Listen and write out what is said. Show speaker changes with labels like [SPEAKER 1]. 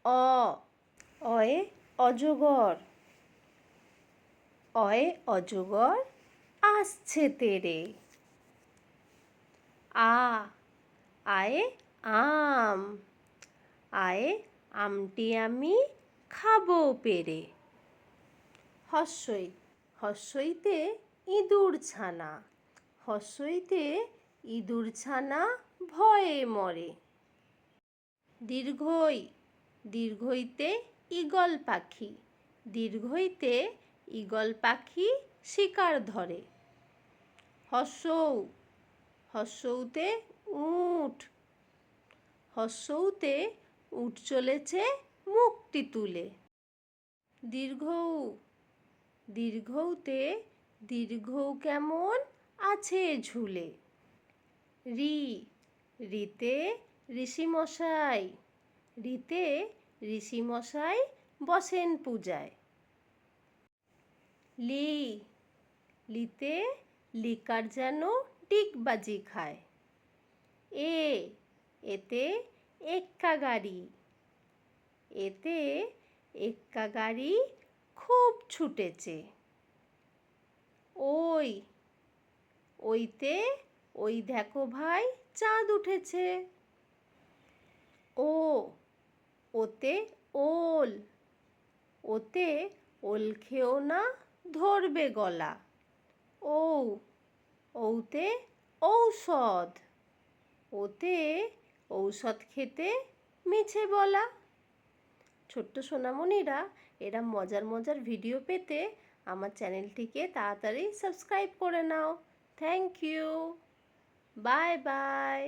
[SPEAKER 1] অ অয়ে অজগর। অয়ে অজগর আসছে তেরে। আ আয়ে আম। আয়ে আমটি আমি খাবো পেরে। হস্যই হস্যইতে ইঁদুর ছানা। হস্যইতে ইঁদুর ছানা ভয়ে মরে। দীর্ঘই দীর্ঘইতে ঈগল পাখি। দীর্ঘইতে ঈগল পাখি শিকার ধরে। হর্ষৌ হর্ষৌতে উট। হর্ষৌতে উট চলেছে মুখটি তুলে। দীর্ঘৌ দীর্ঘৌতে দীর্ঘৌ কেমন আছে ঝুলে। রি রিতে ঋষিমশাই। রিতে ঋষিমশাই বসেন পূজায়। লি লিতে লিকার যেন ডিগবাজি খায়। এ এতে এক্কা গাড়ি। এতে এক্কা গাড়ি খুব ছুটেছে। ওই ওইতে ওই দেখো ভাই চাঁদ উঠেছে। ও ওতে ওল। ওতে ওল খেও না ধরবে গলা। ঔ ঔতে ঔষধ। ওতে ঔষধ খেতে মিছে বলা। ছোট্ট সোনামণিরা, এরা মজার মজার ভিডিও পেতে আমার চ্যানেলটিকে তাড়াতাড়ি সাবস্ক্রাইব করে নাও। Thank you. Bye by.